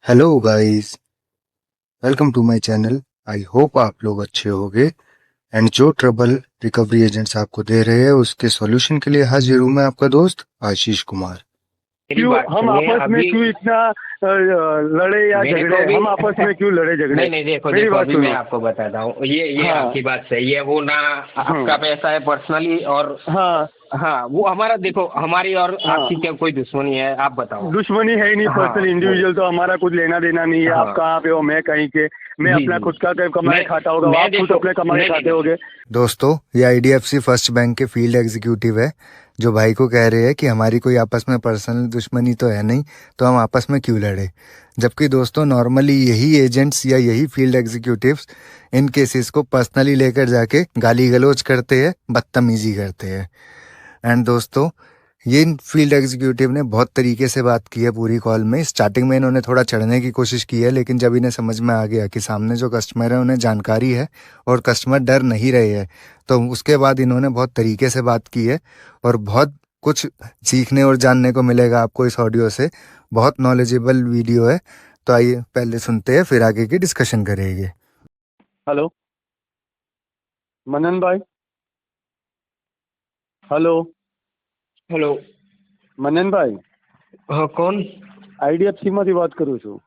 Hello guys, welcome to my channel. I hope आप लोग अच्छे होंगे एंड जो ट्रबल रिकवरी एजेंट्स आपको दे रहे हैं उसके सॉल्यूशन के लिए हाजिर हूं मैं आपका दोस्त आशीष कुमार। मेरी क्यों बात हम सुनिए आपस में अभी। क्यों इतना लड़े या मेरे झगड़े? को भी हम आपस में क्यों लड़े झगड़े? नहीं नहीं, देखो मेरी देखो बात अभी मैं सुनो। आपको बताता हूँ। ये हाँ। आपकी बात सही है, वो ना आपका हम्म। पैसा है पर्सनली। और हाँ। हाँ, वो हमारा, देखो हमारी और हाँ। आपकी क्या कोई दुश्मनी है, आप बताओ। दुश्मनी है ही नहीं, हाँ पर्सनल वो, इंडिविजुअल तो हमारा कुछ लेना देना नहीं है। आप हाँ कहाँ पे हो, मैं कहीं के। मैं जी अपना जी। खुद का कमा के मैं खाता होगा, मैं आप खुद देखो, अपने कमा के नहीं नहीं खाते नहीं, होगे। दोस्तों, ये आईडीएफसी फर्स्ट बैंक के फील्ड एग्जीक्यूटिव है जो भाई को कह रहे हैं कि हमारी कोई आपस में पर्सनल दुश्मनी तो है नहीं, तो हम आपस में क्यों लड़े। जबकि दोस्तों, नॉर्मली यही एजेंट्स या यही फील्ड एग्जीक्यूटिव्स इन केसेस को पर्सनली लेकर जाके गाली गलौज करते हैं, बदतमीजी करते हैं। एंड दोस्तों, ये फील्ड एग्जीक्यूटिव ने बहुत तरीके से बात की है पूरी कॉल में। स्टार्टिंग में इन्होंने थोड़ा चढ़ने की कोशिश की है, लेकिन जब इन्हें समझ में आ गया कि सामने जो कस्टमर है उन्हें जानकारी है और कस्टमर डर नहीं रहे हैं, तो उसके बाद इन्होंने बहुत तरीके से बात की है। और बहुत कुछ सीखने और जानने को मिलेगा आपको इस ऑडियो से। बहुत नॉलेजेबल वीडियो है। तो आइए पहले सुनते हैं, फिर आगे की डिस्कशन करेंगे। हेलो मनन भाई। Hello hello. मनन भाई, हाँ कौन? आईडीएफसी માંથી વાત કરું છું।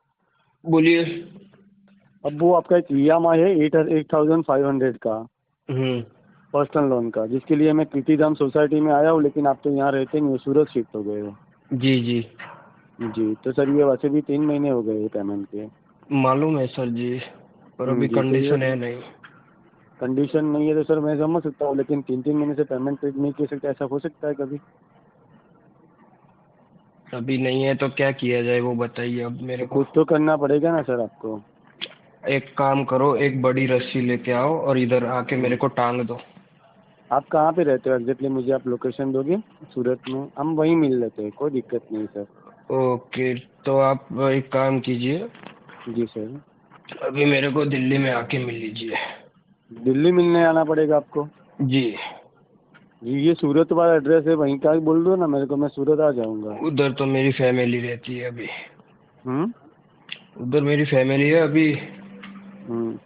बोलिए। अब वो आपका एक ईएमआई है 8,500 का हम्म। पर्सनल लोन का, जिसके लिए मैं कीर्तिधाम सोसाइटी में आया हूँ, लेकिन आप तो यहाँ रहते नहीं हो, सूरत शिफ्ट हो गए हो। जी जी, जी, तो सर ये वैसे भी 3 महीने हो गए पेमेंट के। मालूम है सर जी, पर अभी जी, तो ये कंडीशन है नहीं। कंडीशन नहीं है तो सर मैं समझ सकता हूँ, लेकिन 3-3 महीने से पेमेंट पे नहीं कर सकते, ऐसा हो सकता है कभी? अभी नहीं है तो क्या किया जाए वो बताइए अब मेरे तो को। कुछ तो करना पड़ेगा ना सर आपको। एक काम करो, एक बड़ी रस्सी लेके आओ और इधर आके मेरे को टांग दो। आप कहाँ पे रहते हो एग्जैक्टली? मुझे आप लोकेशन दोगे? सूरत में हम वहीं मिल लेते हैं, कोई दिक्कत नहीं सर। ओके, तो आप एक काम कीजिए, जी सर। अभी मेरे को दिल्ली में आके मिल लीजिए। दिल्ली मिलने आना पड़ेगा आपको? जी। जी, ये सूरत वाला एड्रेस है, वहीं का ही बोल दो ना मेरे को, मैं सूरत आ जाऊँगा। उधर तो मेरी फैमिली रहती है अभी। हम्म। उधर मेरी फैमिली है अभी।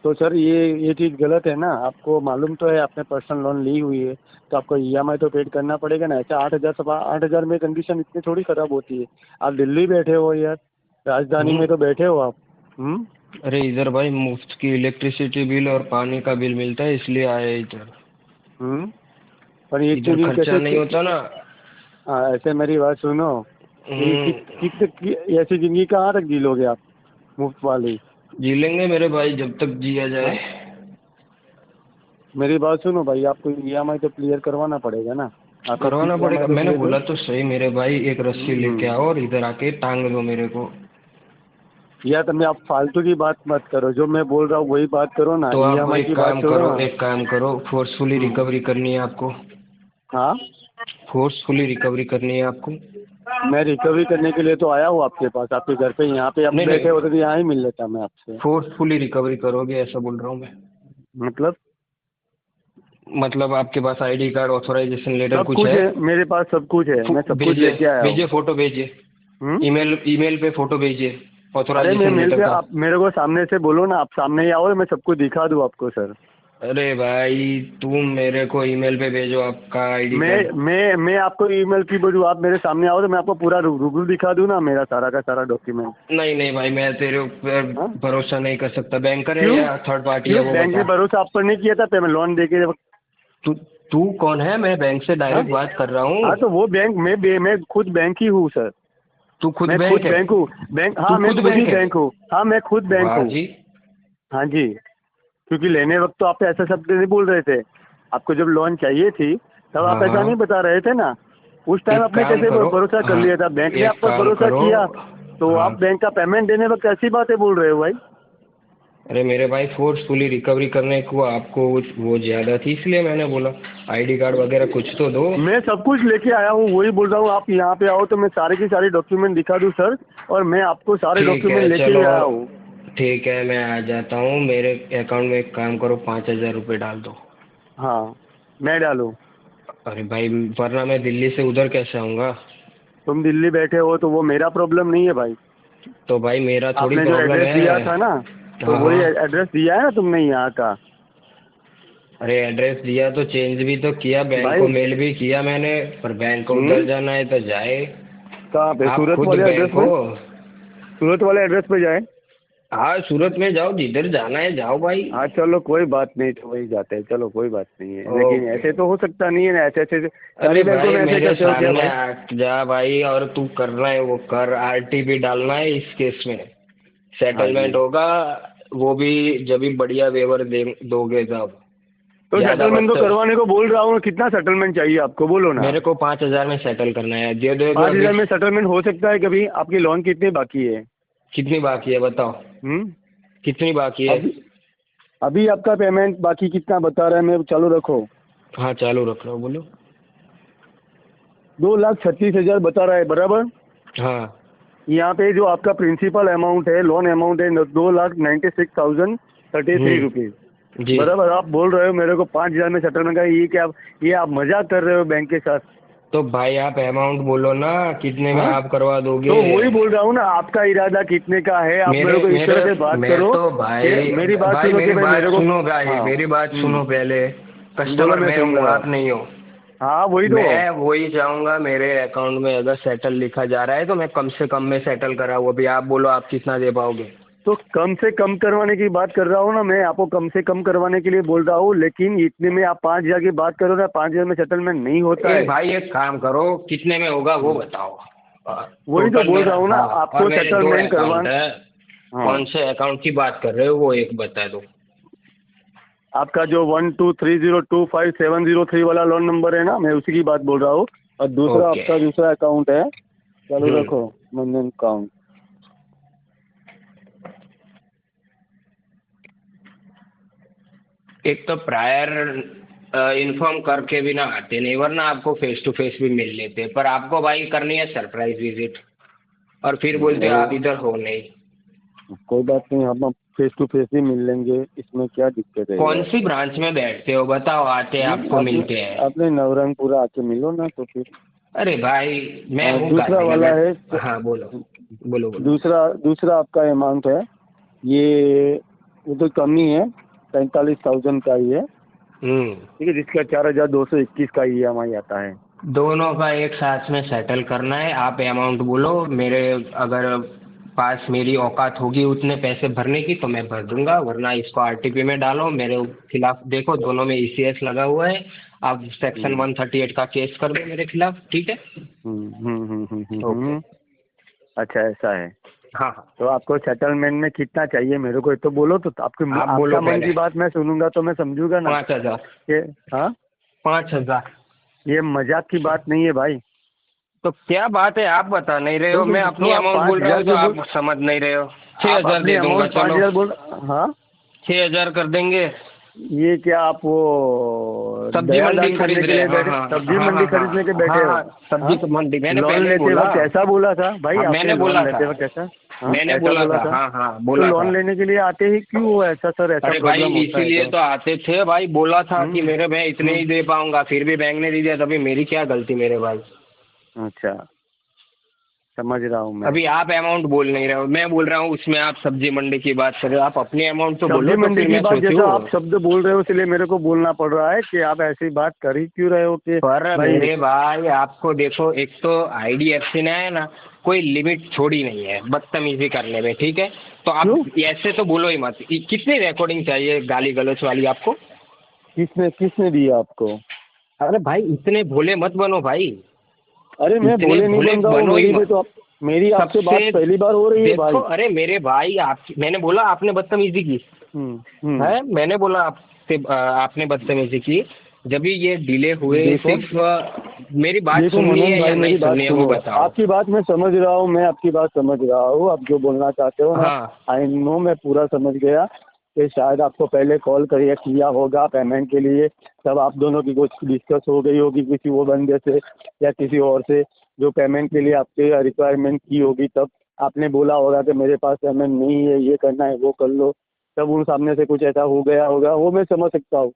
तो सर ये चीज़ गलत है ना। आपको मालूम तो है आपने पर्सनल लोन ली हुई है, तो आपको ईएमआई तो पेड करना पड़ेगा ना। ऐसे 8,000 सवा 8,000 में कंडीशन इतनी थोड़ी ख़राब होती है। आप दिल्ली बैठे हो यार, राजधानी हम्म। में तो बैठे हो आप। हम्म। अरे इधर भाई मुफ्त की इलेक्ट्रिसिटी बिल और पानी का बिल मिलता है, इसलिए आए इधर। हम्म। पर ये इतने इधर दिन खर्चा कैसे नहीं होता ना। ऐसे मेरी बात सुनो। ये हम्म। ऐसी ज़िंदगी कहाँ तक जी लोगे आप, मुफ्त वाली? जी लेंगे मेरे भाई, जब तक जिया जाए। हाँ, मेरी बात सुनो भाई, आपको ईएमआई तो क्लियर करवाना पड़ेगा ना। आप इसकी करवाना ईएमआई पड़ेगा, तो मैंने क्लियर बोला करो। तो सही मेरे भाई, एक रस्सी लेके हम्म। आओ और इधर आके टांग दो मेरे को। या तो मैं आप फालतू की बात मत करो, जो मैं बोल रहा हूँ वही बात करो ना, तो आप ईएमआई एक की बात काम छोड़ो करो, ना। एक काम करो, फोर्सफुली हम्म। रिकवरी करनी है आपको। हाँ। फोर्सफुली रिकवरी करनी है आपको। मैं रिकवरी करने के लिए तो आया हूँ आपके पास, आपके घर पे। यहाँ पे आप नहीं बैठे नहीं, होते तो यहाँ ही मिल लेता मैं आपसे। फोर्सफुली रिकवरी करोगे ऐसा बोल रहा हूँ मैं। मतलब मतलब आपके पास आईडी कार्ड, ऑथराइजेशन लेटर सब कुछ कुछ है? है मेरे पास, सब कुछ है, मैं सब कुछ भेजिए, लेके आया हूँ। भेजिए फोटो भेजिए। हम्म। ईमेल ईमेल पे फोटो भेजिए अरे मैं ऑथराइजेशन मिल लेटर पे, का। आप मेरे को सामने से बोलो ना, आप सामने ही आओ, मैं सब कुछ दिखा दूँ आपको सर। अरे भाई, तुम मेरे को ईमेल पे भेजो आपका आईडी कार्ड। मैं आपको ईमेल की बोलूँ, आप मेरे सामने आओ तो मैं आपको पूरा रूबरू दिखा दूँ ना, मेरा सारा का सारा डॉक्यूमेंट। नहीं नहीं भाई, मैं तेरे ऊपर हाँ। भरोसा नहीं कर सकता। बैंकर है क्यों? या थर्ड पार्टी है क्यों वो बैंक बता। ने भरोसा आप पर नहीं किया था पेमेंट लोन दे के? तू तू कौन है? मैं बैंक से हाँ। डायरेक्ट बात कर रहा हूँ। हाँ, तो वो बैंक मैं खुद बैंक ही हूँ सर। तू खुद मैं खुद बैंक है? बैंक हूँ। बैंक, तू हाँ मैं खुद खुद ही बैंक है? बैंक हूँ। हाँ मैं खुद बैंक वाह हूँ। जी। हाँ जी। क्योंकि लेने वक्त तो आप ऐसा शब्द नहीं बोल रहे थे। आपको जब लोन चाहिए थी तब हाँ आप ऐसा हाँ। नहीं बता रहे थे ना। उस टाइम एक आपने काम कैसे करो। भरोसा कर हाँ, लिया था? बैंक ने आप एक पर काम भरोसा करो। किया तो हाँ। आप बैंक का पेमेंट देने वक्त ऐसी बातें बोल रहे हो भाई। अरे मेरे भाई, फोर्सफुली रिकवरी करने को आपको वो ज्यादा थी, इसलिए मैंने बोला आईडी कार्ड वगैरह कुछ तो दो। मैं सब कुछ लेके आया हूँ, वही बोल रहा हूँ। आप यहाँ पे आओ तो मैं सारे के सारे डॉक्यूमेंट दिखा दूँ सर, और मैं आपको सारे ठीक डॉक्यूमेंट है लेके ही चलो, आया हूँ। ठीक है मैं आ जाता हूँ। मेरे अकाउंट में एक काम करो, 5,000 रुपये डाल दो। हाँ, मैं डालूँ? अरे भाई, वरना मैं दिल्ली से उधर कैसे आऊँगा? तुम दिल्ली बैठे हो तो वो मेरा प्रॉब्लम नहीं है भाई। तो भाई मेरा थोड़ी आपने जो प्रॉब्लम एड्रेस दिया है। था ना, तो हाँ वही हाँ। एड्रेस दिया है ना तुमने यहाँ का। अरे एड्रेस दिया तो चेंज भी तो किया, बैंक को भाई मेल भी किया मैंने, पर बैंक को उधर हम्म, जाना है तो जाए। कहाँ पे? आप सूरत खुद वाले एड्रेस बैंक पे? हो। सूरत वाले एड्रेस पे जाए? हाँ सूरत में जाओ, जिधर जाना है जाओ भाई। हाँ चलो कोई बात नहीं, तो वही जाते हैं, चलो कोई बात नहीं है, लेकिन ओके। ऐसे तो हो सकता नहीं है ना, ऐसे ऐसे अरे सारी बैंकों भाई में ऐसे मेरे करते हो क्या सामने भाई? आ जा भाई, और तू करना है वो कर, आरटीपी डालना है इस केस में। हाँ सेटलमेंट जी। होगा, वो भी जब भी बढ़िया वेवर दे दोगे तब। तो ज्यादा सेटलमेंट तो बदतर। करवाने को बोल रहा हूँ, कितना सेटलमेंट चाहिए आपको, बोलो ना। मेरे को 5,000 में सेटल करना है, दे दे दो पाँच अभी। हजार में सेटलमेंट हो सकता है कभी? आपकी लोन कितनी बाकी है? कितनी बाकी है बताओ। हम्म। कितनी बाकी है। अभी अभी आपका पेमेंट बाकी कितना बता रहा है, मैं चालू रखो। हाँ चालू रख रहा हूँ, बोलो। 2,36,000 बता रहा है, बराबर? हाँ। यहाँ पे जो आपका प्रिंसिपल अमाउंट है, लोन अमाउंट है 2,96,033 रुपीज। जी। बराबर? आप बोल रहे हो मेरे को 5,000 में सेटलमेंट का, ये क्या? ये आप मजाक कर रहे हो बैंक के साथ? तो भाई आप अमाउंट बोलो ना, कितने में हाँ, आप करवा दोगे। तो वही बोल रहा हूँ ना, आपका इरादा कितने का है? आप मेरे मेरे को इस मेरे तरह से बात मैं करो तो कि भाई, मेरी बात भाई सुनो कि मेरी भाई बात मेरे को। सुनो भाई, हाँ। मेरी बात सुनो पहले। बोलो, कस्टमर मैं मैं सुन हूँ, रहा आप हूँ। नहीं हो। हाँ वही तो। मैं वही चाहूंगा, मेरे अकाउंट में अगर सेटल लिखा जा रहा है तो मैं कम से कम में सेटल कराऊँ। अभी आप बोलो आप कितना दे पाओगे। तो कम से कम करवाने की बात कर रहा हूँ ना, मैं आपको कम से कम करवाने के लिए बोल रहा हूँ, लेकिन इतने में आप 5,000 की बात करो ना, 5,000 में सेटलमेंट नहीं होता ए है। भाई एक काम करो, कितने में होगा वो बताओ। वही तो टोटल बोल मेरा, रहा हूँ ना, हाँ। और आपको मेरे दो सेटलमेंट अकाउंट करवाना। है। हाँ, कौन से अकाउंट की बात कर रहे हो वो एक बता दो। आपका जो 123025703 वाला लोन नंबर है ना, मैं उसी की बात बोल रहा हूँ। और दूसरा ओके। आपका दूसरा अकाउंट है, चालू हम्म। रखो, बंधन अकाउंट। एक तो प्रायर इन्फॉर्म करके भी ना आते नहीं, वरना आपको फेस टू फेस भी मिल लेते, पर आपको भाई करनी है सरप्राइज विजिट, और फिर बोलते वो आप इधर हो नहीं। कोई बात नहीं, हम फेस टू फेस ही मिल लेंगे, इसमें क्या दिक्कत है कौन यार? सी ब्रांच में बैठते हो बताओ, आते आपको आपने मिलते हैं। आपने नवरंगपुरा आके मिलो ना तो फिर। अरे भाई मैं हूँ दूसरा वाला गांधीनगर। है, हाँ बोलो। बोलो बोलो। दूसरा दूसरा आपका अमाउंट है ये, वो तो कम ही है, 45,000 का ही है, ठीक है, जिसका 4,221 का EMI आता है। दोनों का एक साथ में सेटल करना है। आप अमाउंट बोलो, मेरे अगर पास मेरी औकात होगी उतने पैसे भरने की तो मैं भर दूंगा, वरना इसको आरटीपी में डालो मेरे खिलाफ। देखो दोनों में ईसीएस लगा हुआ है, आप सेक्शन हम्म 138 का केस कर दो मेरे खिलाफ, ठीक है। ओके। अच्छा ऐसा है। हाँ हाँ। तो आपको सेटलमेंट में कितना चाहिए मेरे को ये तो बोलो, तो आपके आप बोलो आपका मन पहले। की बात मैं सुनूंगा तो मैं समझूंगा ना 5,000। कि। हाँ, 5,000। ये मजाक की बात नहीं है भाई। तो क्या बात है, आप बता नहीं रहे हो, मैं तो अपनी आप अमाउंट पाँच बोल रहा हजार हूँ तो क्यों बोल? आप समझ नहीं रहे हो। छह आप हजार अपनी दे दूंगा अमाउंट पाँच चलो। हजार बोल। हाँ, 6,000 कर देंगे। ये क्या आप वो सब्जी दया मंडी दान खरीद करने के रहे लिए हैं, हाँ बैठे, हाँ सब्जी हाँ मंडी हाँ खरीदने के हाँ बैठे हाँ हो? हाँ, हाँ, सब्जी मंडी मैंने लोन पहले ही लेते बोला। वक्त ऐसा बोला था भाई हाँ, आपने? मैंने लोन बोला लेते था। वक्त ऐसा? हाँ, मैंने ऐसा बोला बोला था, था? हाँ हाँ तो बोला था। लोन लेने के लिए आते ही क्यों हो ऐसा सर? ऐसा अरे भाई प्रॉब्लम होता है इसीलिए तो। तो आते थे भाई, बोला था कि हम्म मेरे मैं इतने ही हम्म, दे पाऊंगा, फिर भी बैंक ने दे दिया, तभी मेरी क्या गलती मेरे भाई। अच्छा, समझ रहा हूँ मैं। अभी आप अमाउंट बोल नहीं रहे हो, मैं बोल रहा हूँ उसमें आप सब्जी मंडी की बात कर रहे हो, आप अपनी अमाउंट तो सब्जी बोलो तो मंडी फिर की मैं बात जैसा आप सोचूं। शब्द बोल रहे हो, इसलिए मेरे को बोलना पड़ रहा है कि आप ऐसी बात कर ही क्यों रहे हो कि पर भाई। मेरे भाई आपको देखो, एक तो आईडीएफसी ने है ना कोई लिमिट छोड़ी नहीं है बदतमीजी करने में, ठीक है। तो आप क्यों? ऐसे तो बोलो ही मत। कितनी रिकॉर्डिंग चाहिए गाली गलौज वाली आपको। किसने किसने दिया आपको? अरे भाई इतने भोले मत बनो भाई। अरे मैं इतने भोले नहीं भोले बन रहा हूँ, बनो ही मेरी भी मत। तो मेरी आपसे बात सबसे पहली बार हो रही है देखो, भाई। अरे मेरे भाई आप, मैंने बोला आपने बदतमीजी की हम्म। है, मैंने बोला आपसे आपने बदतमीजी की। जब भी ये डिले हुए देखो सिर्फ मेरी बात देखो सुननी मनोज है या भाई, नहीं मेरी बात सुननी है वो सुनो। बताओ। आपकी बात मैं समझ रहा हूँ, मैं आपकी बात समझ रहा हूँ, आप जो बोलना चाहते हो ना, हाँ आई नो, मैं पूरा समझ गया कि शायद आपको पहले कॉल करिए किया होगा पेमेंट के लिए, तब आप दोनों की कुछ डिस्कस हो गई होगी किसी वो बंदे से या किसी और से जो पेमेंट के लिए आपके रिक्वायरमेंट की होगी, तब आपने बोला होगा कि मेरे पास पेमेंट नहीं है, ये करना है वो कर लो, तब उन सामने से कुछ ऐसा हो गया होगा, वो मैं समझ सकता हूँ।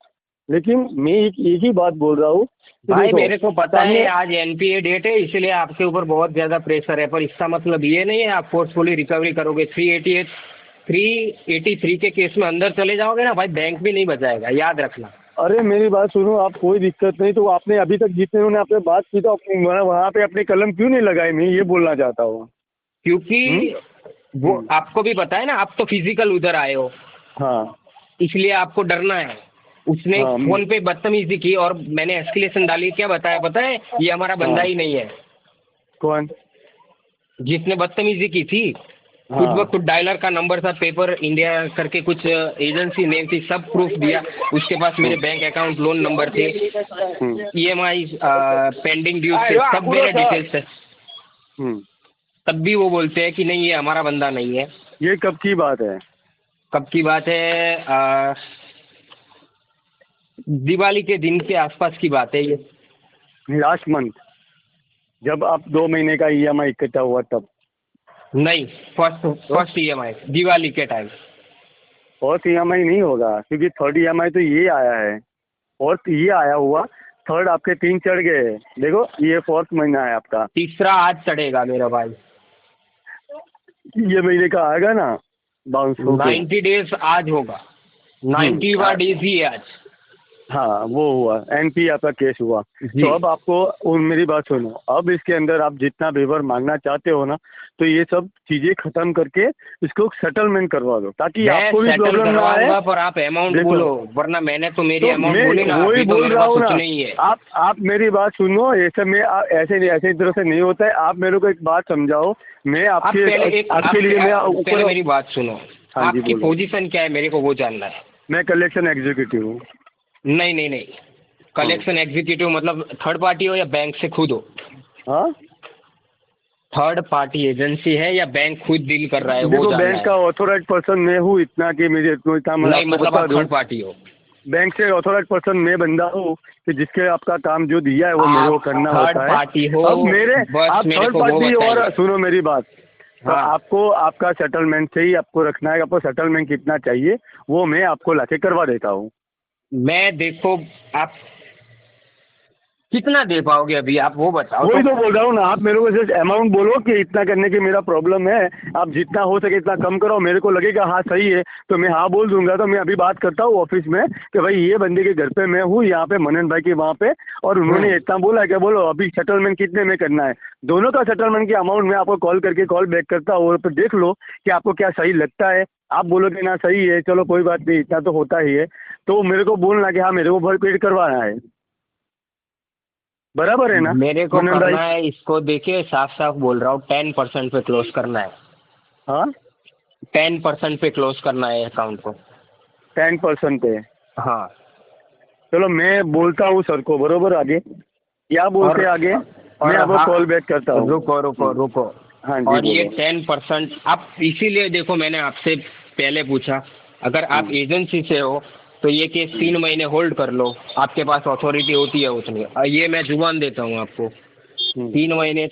लेकिन मैं एक ही बात बोल रहा हूँ कि भाई देखो, मेरे को पता है सामने आज एनपीए डेट है, इसलिए आपके ऊपर बहुत ज्यादा प्रेशर है, पर इसका मतलब ये नहीं है आप फोर्सफुली रिकवरी करोगे। 383 के केस में अंदर चले जाओगे ना भाई, बैंक भी नहीं बचाएगा, याद रखना। अरे मेरी बात सुनो, आप कोई दिक्कत नहीं, तो आपने अभी तक जितने उन्होंने आपसे बात की तो वहाँ पे अपनी कलम क्यों नहीं लगाई, मैं ये बोलना चाहता हूँ। क्योंकि वो आपको भी पता है ना, आप तो फिजिकल उधर आए हो, हाँ इसलिए आपको डरना है। उसने हाँ, फोन पे बदतमीजी की और मैंने एस्केलेशन डाली, क्या बताया पता है? ये हमारा बंदा ही नहीं है कौन? जिसने बदतमीजी की थी। खुद ब खुद डायलर का नंबर था, पेपर इंडिया करके कुछ एजेंसी नेम थी, सब प्रूफ दिया। उसके पास मेरे बैंक अकाउंट लोन नंबर थे, ईएमआई पेंडिंग ड्यूज थे, सब मेरे डिटेल्स थे। तब भी वो बोलते हैं कि नहीं ये हमारा बंदा नहीं है। ये कब की बात है? कब की बात है? दिवाली के दिन के आसपास की बात है ये। लास्ट मंथ, जब आप 2 महीने का ईएमआई इकट्ठा हुआ तब? नहीं, फर्स्ट ईएमआई दिवाली के टाइम। फोर्थ ईएमआई नहीं होगा, क्योंकि थर्ड ईएमआई तो ये आया है, फोर्थ ये आया हुआ, थर्ड आपके 3 चढ़ गए। देखो ये फोर्थ महीना है आपका, तीसरा आज चढ़ेगा मेरा भाई। ये महीने का आएगा ना बाउंस होके। 90 डेज आज होगा, 90वां डेज ही है आज। हाँ वो हुआ, एनपी आपका केस हुआ। जी। तो अब आपको मेरी बात सुनो, अब इसके अंदर आप जितना वेवर मांगना चाहते हो ना, तो ये सब चीजें खत्म करके इसको सेटलमेंट करवा दो, ताकि मैं आपको भी सेटल प्रॉब्लम ना आए। करवाऊंगा, पर आप अमाउंट देखो, बोलो, वरना मैंने तो मेरी तो अमाउंट मैं बोली ना, वही अभी तो बोल मेरे रहा पास हूँ कुछ ना। नहीं है। आप मेरी बात सुनो, ऐसे में ऐसे नहीं, ऐसे तरह से नहीं होता है। आप मेरे को एक बात समझाओ, मैं आप आपके आपके लिए मैं पहले मेरी बात सुनो। हाँ जी, आपकी बोलो। पोजीशन क्या है, मेरे को वो जानना है। मैं कलेक्शन एग्जीक्यूटिव हूँ। नहीं नहीं नहीं, कलेक्शन एग्जीक्यूटिव मतलब थर्ड पार्टी हो या बैंक से खुद हो? हाँ, थर्ड पार्टी एजेंसी है या बैंक खुद डील कर रहा है, वो देखो जानना बैंक का है। ऑथोराइज पर्सन मैं हूँ, इतना कि मुझे इतना मैं नहीं आपको मतलब बता आप दूं। थर्ड पार्टी हो। बैंक से ऑथोराइज पर्सन मैं बंदा हूँ कि जिसके आपका काम जो दिया है वो मेरे को करना थर्ड होता है। पार्टी हो, अब मेरे बस आप मेरे थर्ड को वो पार्टी, और बताइए। सुनो मेरी बात, तो हाँ, आपको आपका सेटलमेंट से ही आपको रखना है। आपको सेटलमेंट कितना चाहिए वो मैं आपको लाके करवा देता हूँ। मैं देखो, आप कितना दे पाओगे अभी, आप वो बताओ वही तो। तो बोल रहा हूँ ना, आप मेरे को जस्ट अमाउंट बोलो कि इतना करने की मेरा प्रॉब्लम है, आप जितना हो सके इतना कम करो। मेरे को लगेगा हाँ सही है तो मैं हाँ बोल दूंगा। तो मैं अभी बात करता हूँ ऑफिस में कि भाई ये बंदे के घर पे मैं हूँ, यहाँ पे मनन भाई के वहाँ पे, और उन्होंने इतना बोला क्या, बोलो अभी सेटलमेंट कितने में करना है। दोनों का सेटलमेंट की अमाउंट मैं आपको कॉल करके कॉल बैक करता हूँ, और फिर देख लो कि आपको क्या सही लगता है। आप बोलोगे ना सही है, चलो कोई बात नहीं, इतना तो होता ही है, तो मेरे को बोलना कि हाँ मेरे को भर पेड करवाना है। बराबर है ना मेरे को मनन भाई? करना है इसको, देखिए साफ साफ बोल रहा हूँ, 10% पे क्लोज करना है। हाँ, 10% पे क्लोज करना है अकाउंट को। 10% पे? हाँ। चलो मैं बोलता हूँ सर को, बरोबर, आगे क्या बोलते हैं आगे, मैं आपको हाँ, कॉल बैक करता हूँ। रुको रुको रुको। हाँ जी, और ये बोलो। 10% आप इसीलिए देखो, मैंने आपसे पहले पूछा, अगर आप एजेंसी से हो तो ये केस 3 महीने होल्ड कर लो, आपके पास अथॉरिटी होती है उतनी। और ये मैं जुबान देता हूँ आपको, 3 महीने,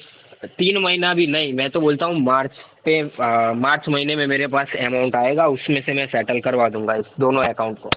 3 महीना भी नहीं, मैं तो बोलता हूँ मार्च महीने में मेरे पास अमाउंट आएगा, उसमें से मैं सेटल करवा दूंगा इस दोनों अकाउंट को।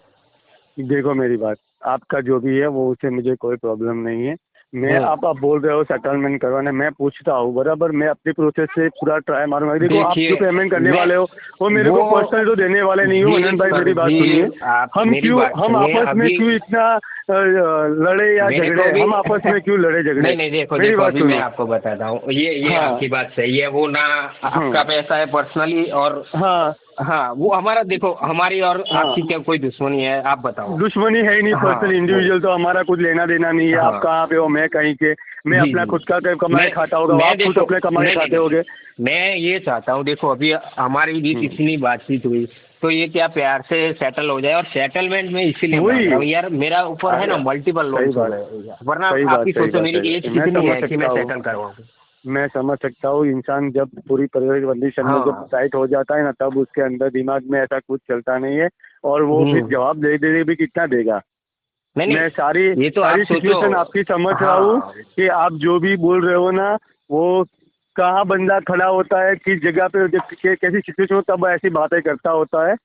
देखो मेरी बात, आपका जो भी है वो, उससे मुझे कोई प्रॉब्लम नहीं है। मैं आप बोल रहे हो सेटलमेंट करवाने, मैं पूछता हूँ, बराबर, मैं अपनी प्रोसेस से पूरा ट्राई मारूंगा। देखो आप देखिए, जो पेमेंट करने मैं- वाले हो वो मेरे को पर्सनल तो देने वाले नहीं हो। जी, मनन भाई सर, मेरी बात जी, सुनिए, आप हम मेरी क्यों, बात हम सुनिए आपस में अभी। क्यों इतना लड़े या मेरे झगड़े, को भी- हम आपस में क्यों लड़े झगड़े? नहीं नहीं, देखो मेरी देखो, बात अभी मैं सुनो। आपको बताता हूँ, ये हाँ। आपकी बात सही है, वो ना आपका पैसा है पर्सनली, और हाँ, हाँ वो हमारा, देखो हमारी और हाँ। आपकी क्या कोई दुश्मनी है, आप बताओ। दुश्मनी है ही नहीं, हाँ, पर्सनल इंडिविजुअल तो हमारा कुछ लेना देना नहीं है। हाँ। आप कहाँ पे हो, मैं कहीं के, मैं जी, अपना जी। खुद का कमाए खाता होगा, मैं आप खुद देखो, अपने कमाए नहीं, खाते नहीं, होगे। मैं ये चाहता हूँ, देखो अभी हमारी बीच इतनी बातचीत हुई, तो ये क्या प्यार से सेटल हो जाए। और सेटलमेंट में इसीलिए वही। मांग रहा हूँ यार, मेरा ऊपर है ना मल्टीपल सही लोन्स हो बात। गए, वरना सही बात, आपकी सही सोचो बात, मेरी सही एज बात। मैं कितनी समझ है कि मैं सकता हूँ, सेटल करवाऊँ। मैं समझ सकता हूँ। इंसान जब पूरी पारिवारिक कंडीशन में हाँ। जब टाइट हो जाता है ना, तब उसके अंदर दिमाग में ऐसा कुछ चलता नहीं है, और वो फिर जवाब दे दे भी कितना देगा। नहीं मैं नहीं, सारी ये तो सारी आप सोचो। सिचुएशन आपकी समझ रहा हाँ। हूँ कि आप जो भी बोल रहे हो ना, वो कहाँ बंदा खड़ा होता है, किस जगह पे, कैसी सिचुएशन हो तब ऐसी बातें करता होता है,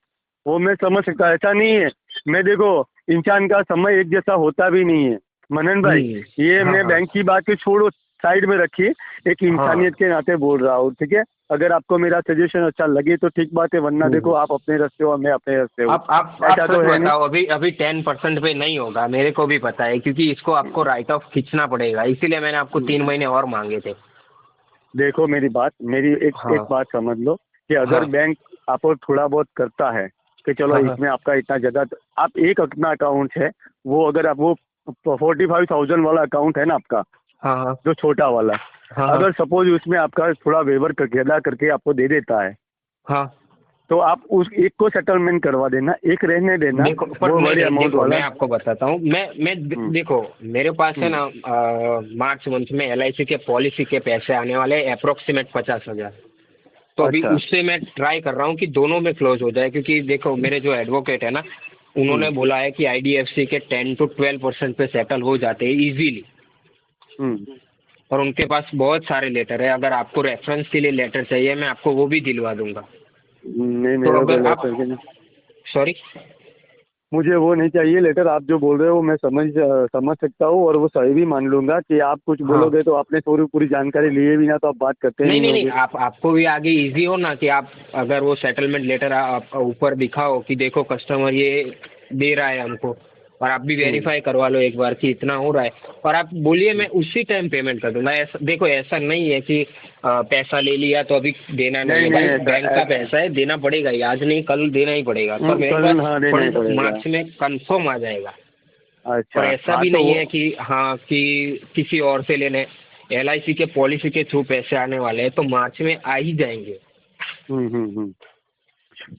वो मैं समझ सकता हूँ। ऐसा नहीं है, मैं देखो इंसान का समय एक जैसा होता भी नहीं है मनन भाई। ये हाँ, मैं हाँ। बैंक की बात को छोड़ो, साइड में रखिए, एक इंसानियत के नाते बोल रहा हूँ, ठीक है। अगर आपको मेरा सजेशन अच्छा लगे तो ठीक बात है, वरना देखो आप अपने रास्ते हो और मैं अपने रास्ते हूँ, आप ऐसा सच तो है नहीं। बताओ, अभी अभी 10% पे नहीं होगा, मेरे को भी पता है, क्योंकि इसको आपको राइट ऑफ खींचना पड़ेगा, इसीलिए मैंने आपको 3 महीने और मांगे थे। देखो मेरी बात, मेरी एक हाँ, बात समझ लो कि अगर हाँ, बैंक आपको थोड़ा बहुत करता है कि चलो हाँ, हाँ, इसमें आपका इतना ज़्यादा, आप एक अपना अकाउंट है, वो अगर आप वो 45,000 वाला अकाउंट है ना आपका, हाँ, हाँ, जो छोटा वाला, हाँ, अगर सपोज उसमें आपका थोड़ा वेवर ज्यादा करके आपको दे देता है, हाँ। तो आप उस एक को सेटलमेंट करवा देना, एक रहने देना, देखो, पर वो नहीं बड़े नहीं, अमाउंट देखो वाला। मैं आपको बताता हूँ, हम्म, देखो, मेरे पास है हम्म, ना, मार्च मंथ में LIC के पॉलिसी के पैसे आने वाले अप्रोक्सीमेट 50,000। तो अभी अच्छा। उससे मैं ट्राई कर रहा हूँ कि दोनों में क्लोज हो जाए, क्योंकि देखो मेरे जो एडवोकेट है ना, उन्होंने हम्म, बोला है कि IDFC के 10 to 12% पे सेटल हो जाते हैं इजीली। हम्म, और उनके पास बहुत सारे लेटर है, अगर आपको रेफरेंस के लिए लेटर चाहिए मैं आपको वो भी दिलवा दूंगा। नहीं तो मेरा को अगर आप, लेटर के नहीं, सॉरी, मुझे वो नहीं चाहिए लेटर। आप जो बोल रहे हो मैं समझ सकता हूँ, और वो सही भी मान लूंगा कि आप कुछ हाँ, बोलोगे तो आपने पूरी पूरी जानकारी लिए भी ना तो आप बात करते नहीं नहीं नहीं नहीं, होगे। आपको भी आगे इजी हो ना, कि आप अगर वो सेटलमेंट लेटर आप ऊपर दिखाओ कि देखो कस्टमर ये दे रहा है हमको, और आप भी हम्म, वेरीफाई करवा लो एक बार कि इतना हो रहा है, और आप बोलिए मैं उसी टाइम पेमेंट कर दूंगा। ऐसा देखो, ऐसा नहीं है कि पैसा ले लिया तो अभी देना नहीं नहीं है नहीं भाई, ऐसा बैंक का पैसा है, देना पड़ेगा ही, आज नहीं कल देना ही पड़ेगा, पर मेरे कल पास हाँ देना ही फंड पड़ेगा। मार्च में कंफर्म आ जाएगा। और अच्छा ऐसा हाँ भी तो नहीं वो, है कि हाँ कि किसी और से लेने, LIC के पॉलिसी के थ्रू पैसे आने वाले हैं तो मार्च में आ ही जाएंगे। हम्म,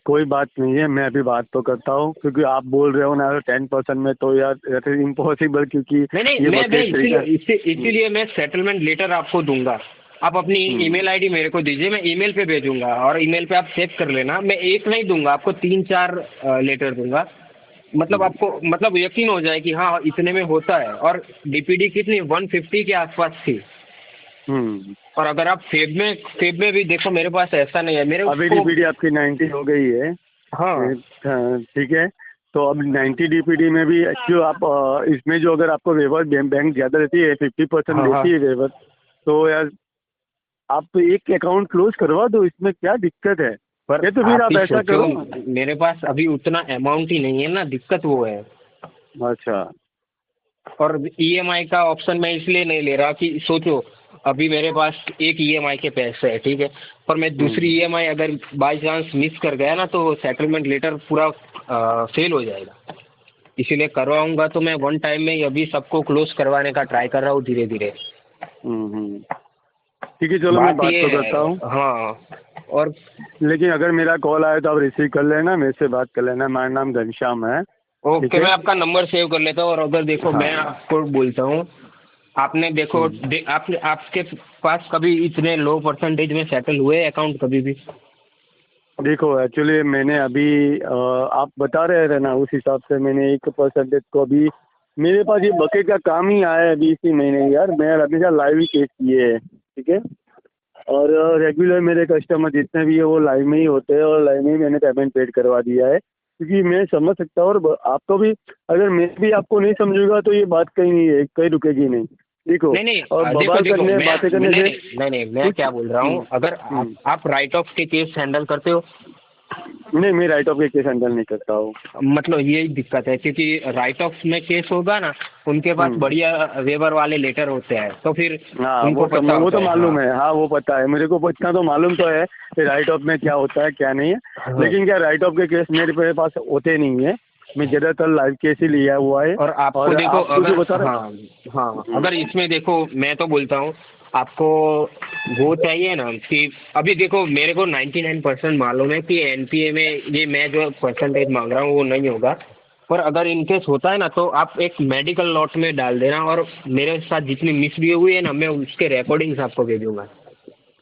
कोई बात नहीं है, मैं अभी बात तो करता हूँ, क्योंकि आप बोल रहे हो ना 10% में, तो यार इम्पॉसिबल, क्योंकि नहीं नहीं, ये मैं बकेट तरीका। इसीलिए मैं सेटलमेंट लेटर आपको दूंगा। आप अपनी हम्म, ईमेल आईडी मेरे को दीजिए, मैं ईमेल पे भेजूंगा, और ईमेल पे आप चेक कर लेना, मैं एक नहीं दूंगा आपको, 3 4 लेटर दूंगा। मतलब हम्म, आपको, मतलब यकीन हो जाए कि हाँ इतने में होता है। और DPD कितनी 150 के आसपास थी। हम्म। और अगर आप फेब में भी देखो, मेरे पास ऐसा नहीं है मेरे अभी को। डीपीडी आपकी 90 हो गई है। हाँ, ठीक है। तो अब 90 डीपीडी में भी जो आप इसमें जो अगर आपको वेवर बैंक ज़्यादा देती है, 50% हाँ, हाँ, देती है वेवर, तो यार आप तो एक अकाउंट क्लोज करवा दो, इसमें क्या दिक्कत है। पर या तो फिर आप आप ही ऐसा सोचो, करो। मेरे पास अभी उतना अमाउंट ही नहीं है ना, दिक्कत वो है। अच्छा। और EMI का ऑप्शन मैं इसलिए नहीं ले रहा कि सोचो, अभी मेरे पास एक EMI के पैसे है, ठीक है, पर मैं दूसरी हम्म, EMI अगर बाई चांस मिस कर गया ना तो सेटलमेंट लेटर पूरा फेल हो जाएगा। इसीलिए करवाऊंगा तो मैं वन टाइम में ही अभी सबको क्लोज करवाने का ट्राई कर रहा हूँ, धीरे धीरे। हम्म। ठीक है चलो, मैं बात बात ये तो है। करता हूँ। हाँ, और लेकिन अगर मेरा कॉल आए तो आप रिसीव कर लेना, मेरे से बात कर लेना, मेरा नाम घनश्याम है। ठीक ओके, है। मैं आपका नंबर सेव कर लेता हूँ। और अगर देखो मैं हाँ। आपको बोलता हूँ, आपने देखो हम्म। आपने आपके पास कभी इतने लो परसेंटेज में सेटल हुए अकाउंट कभी भी? देखो एक्चुअली मैंने अभी आप बता रहे थे ना, उस हिसाब से मैंने 1% को अभी, मेरे पास ये बकेट का काम ही आया है अभी इसी महीने यार। मैं हमेशा लाइव ही केस किए हैं, ठीक है। और रेगुलर मेरे कस्टमर जितने भी है वो लाइव में ही होते हैं, और लाइव में ही मैंने पेमेंट पेड करवा दिया है, क्योंकि मैं समझ सकता हूँ। और आपको भी, अगर मैं भी आपको नहीं समझूंगा तो ये बात कहीं नहीं है, कहीं रुकेगी नहीं। देखो, नहीं नहीं, और देखो बवाल देखो, करने मैं बातें नहीं करने से नहीं नहीं नहीं, मैं कुछ। क्या बोल रहा हूँ, अगर आप राइट ऑफ के केस हैंडल करते हो? नहीं, मैं राइट ऑफ के केस हैंडल नहीं करता हूँ। मतलब यही दिक्कत है, क्योंकि राइट ऑफ में केस होगा ना, उनके पास हम्म। बढ़िया वेवर वाले लेटर होते हैं, तो फिर हाँ उनको पता वो होता तो है। मालूम हाँ, है, हाँ वो पता है मेरे को, इतना तो मालूम तो है कि राइट ऑफ में क्या होता है क्या नहीं है। हाँ। लेकिन क्या राइट ऑफ के केस मेरे पास होते नहीं है, मैं ज़्यादातर लाइव केस ही लिया हुआ है। और आपको और देखो, आपको जो अगर बता रहे। हाँ, हाँ, हम्म, अगर इसमें देखो, मैं तो बोलता हूँ आपको वो चाहिए ना कि अभी देखो मेरे को 99% मालूम है कि NPA में ये मैं जो परसेंटेज मांग रहा हूँ वो नहीं होगा। पर अगर इनकेस होता है ना तो आप एक मेडिकल लॉट में डाल देना, और मेरे साथ जितनी मिस भी हुई है ना मैं उसके रिकॉर्डिंग्स आपको भेजूंगा।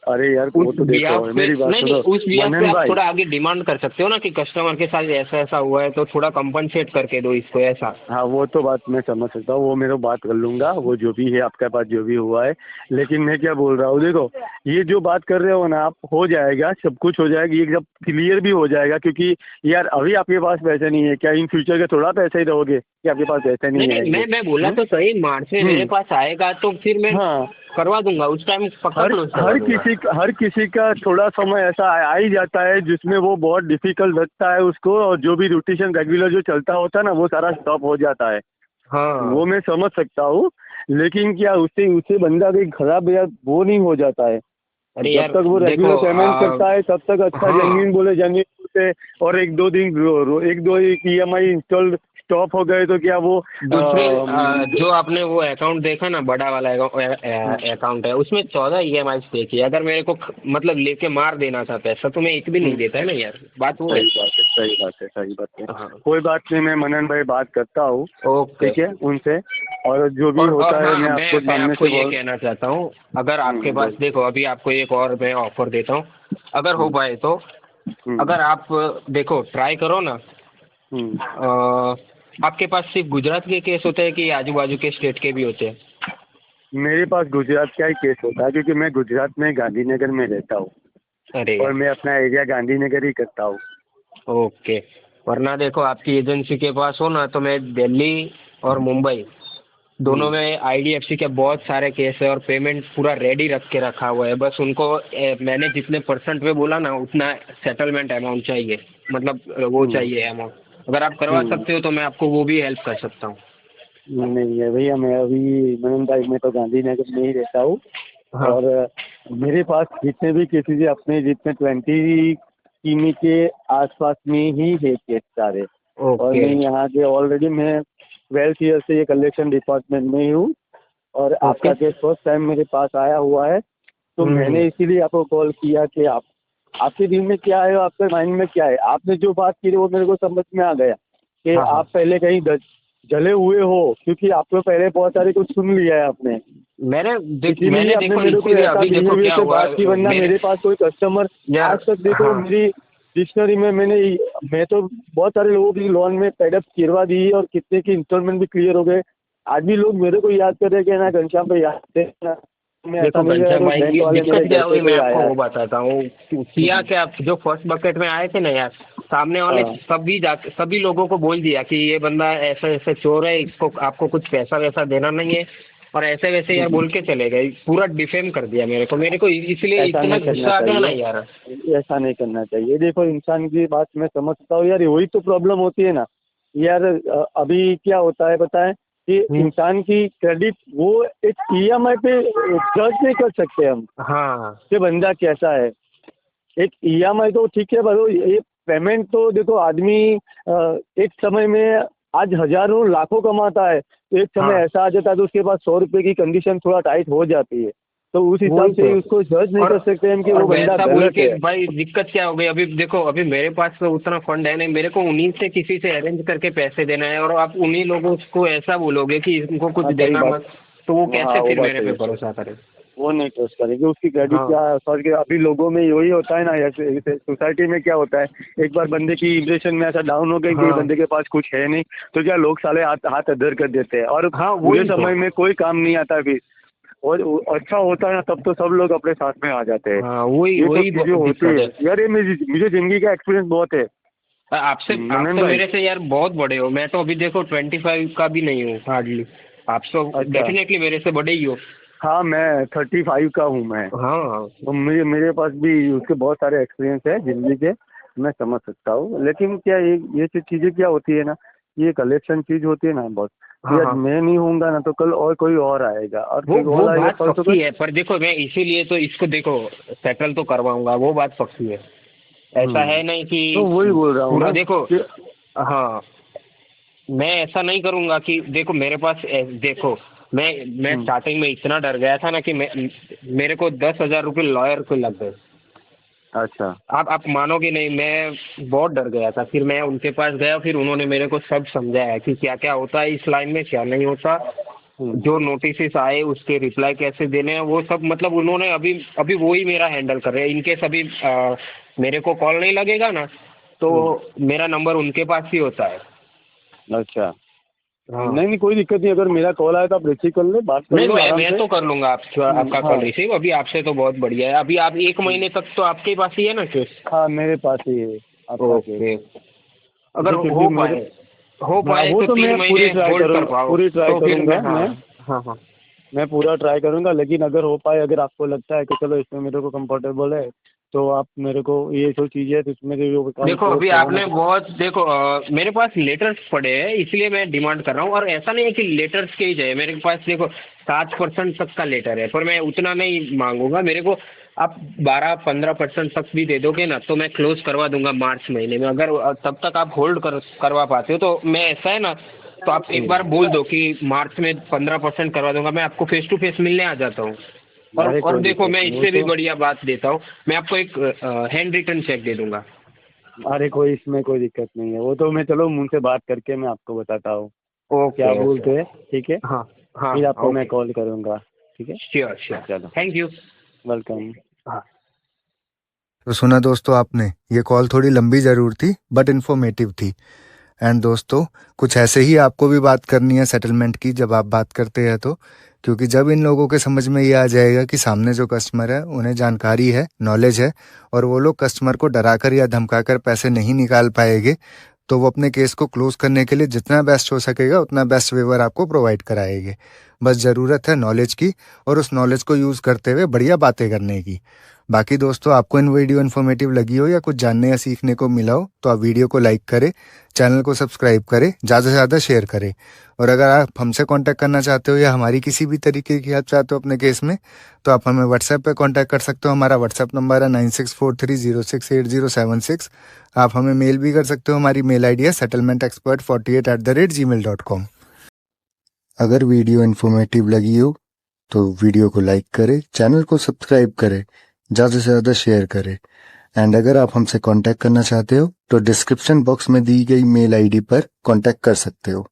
अरे यार वो उस तो ब्याज देखो पे मेरी बात नहीं सुनो उस ब्याज पे मनन आप भाई। थोड़ा आगे डिमांड कर सकते हो ना कि कस्टमर के साथ ऐसा ऐसा हुआ है तो थोड़ा कंपनसेट करके दो इसको ऐसा। हाँ वो तो बात मैं समझ सकता हूँ, वो मेरे बात कर लूंगा, वो जो भी है आपके पास जो भी हुआ है। लेकिन मैं क्या बोल रहा हूँ देखो, ये जो बात कर रहे हो ना आप, हो जाएगा, सब कुछ हो जाएगा, ये जब क्लियर भी हो जाएगा, क्योंकि यार अभी आपके पास पैसे नहीं है, क्या इन फ्यूचर के थोड़ा पैसे ही रहोगे कि आपके पास पैसे नहीं नहीं नहीं आएंगे? मैं बोला तो सही, मार्च में मेरे पास आएगा तो फिर मैं हाँ, करवा दूंगा, उस टाइम पक्का हर क्लोज करवा हर दूंगा। हर किसी का थोड़ा समय ऐसा आ ही जाता है जिसमें वो बहुत डिफिकल्ट लगता है उसको, और जो भी रोटेशन रेगुलर जो चलता होता है ना वो सारा स्टॉप हो जाता है। हाँ वो मैं समझ सकता हूँ, लेकिन क्या उससे उससे बंदा भी खराब या वो नहीं हो जाता है। अरे जब यार तक वो देखो रेगुलर पेमेंट करता है तब तक अच्छा, हाँ जेन्युइन बोले जेन्युइन बोलते, और एक दो दिन एक दो ईएमआई इंस्टॉल स्टॉप हो गए तो क्या वो दूसरे जो आपने वो अकाउंट देखा ना, बड़ा वाला अकाउंट है, उसमें 14 EMI पे की। अगर मेरे को मतलब लेके मार देना था पैसा तो मैं एक भी नहीं देता है ना यार, बात वो है। सही बात है, सही बात है, सही बात है। हाँ कोई बात नहीं, मैं मनन भाई बात करता हूँ, ओके। ठीक है, उनसे, और जो भी और होता है हाँ मैं आपको मैं सामने आपको से ये बोल। कहना चाहता हूँ, अगर आपके पास बोल। देखो अभी आपको एक और मैं ऑफर देता हूँ, अगर हो हम्म, पाए तो हम्म, अगर आप देखो ट्राई करो ना, हम्म। आपके पास सिर्फ गुजरात के केस होते हैं कि आजू बाजू के स्टेट के भी होते हैं? मेरे पास गुजरात का ही केस होता है, क्योंकि मैं गुजरात में गांधीनगर में रहता हूँ, अरे और मैं अपना एरिया गांधीनगर ही करता हूँ। ओके, वरना देखो आपकी एजेंसी के पास हो ना तो मैं दिल्ली और मुंबई दोनों हम्म, में IDFC के बहुत सारे केस है और पेमेंट पूरा रेडी रख के रखा हुआ है, बस उनको मैंने जितने परसेंट पे बोला ना उतना सेटलमेंट अमाउंट चाहिए, मतलब वो हम्म, चाहिए अमाउंट। अगर आप करवा हम्म। सकते हो तो मैं आपको वो भी हेल्प कर सकता हूँ। नहीं है भैया, मैं अभी मनन भाई मैं तो गांधीनगर में ही रहता हूँ, हाँ और मेरे पास जितने भी केसेज है अपने जितने 20 किमी के आसपास में ही है केस सारे, और ओके मैं यहाँ के ऑलरेडी मैं 12 ईयर से ये कलेक्शन डिपार्टमेंट में ही हूँ, और ओके। आपका केस फर्स्ट टाइम मेरे पास आया हुआ है, तो हम्म। मैंने इसीलिए आपको कॉल किया कि आप, आपके दिल में क्या है, आपके माइंड में क्या है, आपने जो बात की वो मेरे को समझ में आ गया कि हाँ हाँ आप पहले कहीं जले हुए हो, क्योंकि आपको पहले बहुत सारे कुछ सुन लिया है आपने, इसीलिए मैंने आपने देखो मेरे को इसीलिए ऐसा अभी देखो बिहेवियर क्या से हुआ बात की, वरना मेरे मेरे पास कोई कस्टमर यार। आज तक देखो हाँ मेरी डिक्शनरी में मैं तो बहुत सारे लोगों की लोन में पेडअप करवा दी, और कितने की इंस्टॉलमेंट भी क्लियर हो गए। आज भी लोग मेरे को याद कर रहे हैं कि ना घनश्याम भाई याद है ना, मैं ऐसा देखो नहीं कह रहा घनश्याम कि भाई बैंक की वाले दिक्कत मेरे क्या घर पे हुई मैं कोई आपको आया है। वो बताता हूँ। किया क्या, आप जो फर्स्ट बकेट में आए थे ना यार, सामने वाले हाँ, सभी लोगों को बोल दिया कि ये बंदा ऐसा ऐसा चोर है, इसको आपको कुछ पैसा वैसा देना नहीं है, और ऐसे वैसे यार बोल के चले गए, पूरा डिफेम कर दिया मेरे को इसलिए ऐसा इतना नहीं करना गुस्सा आ गया ना चाहिए, यार। ऐसा नहीं करना चाहिए। देखो इंसान की बात मैं समझता हूँ यार, वही तो प्रॉब्लम होती है ना यार। अभी क्या होता है पता है कि हम्म, इंसान की क्रेडिट वो एक ईएमआई पे जज नहीं कर सकते हम हाँ कि बंदा कैसा है। एक ईएमआई तो ठीक है, बरो ये पेमेंट तो देखो आदमी एक समय में आज हजारों लाखों कमाता है, तो एक समय हाँ ऐसा आ जाता है तो उसके पास 100 रुपए की कंडीशन थोड़ा टाइट हो जाती है, तो उस हिसाब वही से तो। उसको जज नहीं और कर सकते हम कि और वो बंदा वैसा बोल गलत के है। भाई दिक्कत क्या हो गई, अभी देखो अभी मेरे पास तो उतना फंड है नहीं, मेरे को उन्हीं से किसी से अरेंज करके पैसे देना है, और आप उन्हीं लोगों को ऐसा बोलोगे कि इनको कुछ हाँ सही देना बात, मत, तो वो हाँ कैसे वो फिर बात मेरे सही पे है, भरोसा करे। वो नहीं ट्रस्ट करेंगे उसकी क्रेडिट हाँ क्या सॉरी के। अभी लोगों में यही होता है ना, ऐसे सोसाइटी में क्या होता है, एक बार बंदे की इम्प्रेशन में ऐसा डाउन हो गया कि हाँ बंदे के पास कुछ है नहीं, तो क्या लोग साले हाथ हाथ अधर कर देते हैं, और हाँ बुरे वही तो। समय में कोई काम नहीं आता फिर, और अच्छा होता है ना तब तो सब लोग अपने साथ में आ जाते हैं। हाँ वही ये सब वही चीजें होती दिक्कत है है। यार, ये मुझे जिंदगी का एक्सपीरियंस बहुत है आपसे आप मनन तो भाई। मेरे से यार बहुत बड़े हो, मैं तो अभी देखो 25 का भी नहीं हूँ हार्डली, आप तो अच्छा, डेफिनेटली मेरे से बड़े ही हो। हाँ मैं 35 का हूँ मैं, हाँ तो मेरे पास भी उसके बहुत सारे एक्सपीरियंस है जिंदगी के, मैं समझ सकता हूँ। लेकिन क्या ये चीजें क्या होती है ना, ये कलेक्शन चीज होती है ना बहुत, हाँ कि आज हाँ मैं नहीं होऊंगा ना तो कल और कोई और आएगा, और फिर वो बोला ये बात परसों पक्की को। है, पर देखो मैं इसीलिए तो इसको देखो सेटल तो करवाऊंगा, वो बात पक्की है। ऐसा है नहीं तो वही कि बोल रहा हूँ पूरा ना देखो। कि हाँ मैं ऐसा नहीं करूंगा कि देखो मेरे पास देखो मैं हम्म, स्टार्टिंग में इतना डर गया था ना कि मेरे को 10,000 रुपये लॉयर को लग गए। अच्छा, आप मानोगे नहीं, मैं बहुत डर गया था, फिर मैं उनके पास गया, फिर उन्होंने मेरे को सब समझाया कि क्या क्या होता है इस लाइन में क्या नहीं होता, जो नोटिस आए उसके रिप्लाई कैसे देने हैं वो सब, मतलब उन्होंने अभी अभी वो ही मेरा हैंडल कर रहे हैं। इनकेस अभी मेरे को कॉल नहीं लगेगा ना तो मेरा नंबर उनके पास ही होता है। अच्छा। हाँ। नहीं कोई दिक्कत नहीं, अगर मेरा कॉल आया तो आप रिसीव कर ले, बात कर नहीं, लो आराम मैं से। तो कर लूंगा आपका हाँ। Call receive. अभी आपसे तो बहुत बढ़िया है। अभी आप 1 महीने तक तो आपके ही पास ही है ना केस? हाँ मेरे पास ही है आपका केस। ओके। अगर अभी फिर हो भी पाए हाँ, वो तो तो 3 मैं महीने होल्ड कर पाओ पूरी ट्राई तो फिर करूंगा हाँ। मैं। हाँ हाँ। मैं पूरा ट्राई करूंगा, लेकिन अगर हो पाए, अगर आपको लगता है कि चलो इसमें मेरे को कंफर्टेबल है, तो आप मेरे को ये जो चीज़ है तो इसमें जो काम देखो क्लोज अभी करवाना आपने बहुत देखो मेरे पास लेटर्स पड़े हैं इसलिए मैं डिमांड कर रहा हूँ। और ऐसा नहीं है कि लेटर्स के ही जाए, मेरे पास देखो 7% तक का लेटर है, पर मैं उतना नहीं मांगूंगा। मेरे को आप 12-15% तक भी दे दोगे ना तो मैं क्लोज करवा दूंगा मार्च महीने में। अगर तब तक आप होल्ड करवा पाते हो तो मैं, ऐसा है ना, तो आप एक बार बोल दो कि मार्च में 15% करवा दूंगा, मैं आपको फेस टू फेस मिलने आ जाता हूँ। अरे और कोई देखो दिक्कत मैं नहीं, वो इससे भी तो बढ़िया बात देता हूँ, मैं आपको एक हैंड रिटन चेक दे दूंगा। अरे कोई इसमें कोई दिक्कत नहीं है, वो तो मैं चलो मुझसे बात करके मैं आपको बताता हूँ क्या ओके बोलते ओके। हैं, ठीक है। हाँ हाँ फिर आपको मैं ओके। कॉल करूँगा, ठीक है। Sure sure. चलो, थैंक यू। वेलकम। हाँ। तो सुना दोस्तों आपने, ये कॉल थोड़ी लंबी ज़रूर थी बट इन्फॉर्मेटिव थी। एंड दोस्तों कुछ ऐसे ही आपको भी बात करनी है सेटलमेंट की जब आप बात करते हैं तो, क्योंकि जब इन लोगों के समझ में ये आ जाएगा कि सामने जो कस्टमर है उन्हें जानकारी है, नॉलेज है, और वो लोग कस्टमर को डराकर या धमकाकर पैसे नहीं निकाल पाएंगे, तो वो अपने केस को क्लोज करने के लिए जितना बेस्ट हो सकेगा उतना बेस्ट वेवर आपको प्रोवाइड कराएंगे। बस ज़रूरत है नॉलेज की और उस नॉलेज को यूज़ करते हुए बढ़िया बातें करने की। बाकी दोस्तों आपको इन वीडियो इन्फॉर्मेटिव लगी हो या कुछ जानने या सीखने को मिला हो तो आप वीडियो को लाइक करें, चैनल को सब्सक्राइब करें, ज़्यादा से ज़्यादा शेयर करें। और अगर आप हमसे कांटेक्ट करना चाहते हो या हमारी किसी भी तरीके की हेल्प चाहते हो अपने केस में तो आप हमें व्हाट्सएप पे कांटेक्ट कर सकते हो। हमारा व्हाट्सएप नंबर है 9643068076। आप हमें मेल भी कर सकते हो, हमारी मेल आईडी है settlementexpert48@gmail.com। अगर वीडियो इन्फॉर्मेटिव लगी हो तो वीडियो को लाइक करें, चैनल को सब्सक्राइब करें, ज़्यादा से ज़्यादा शेयर करें। एंड अगर आप हमसे कांटेक्ट करना चाहते हो तो डिस्क्रिप्शन बॉक्स में दी गई मेल आईडी पर कांटेक्ट कर सकते हो।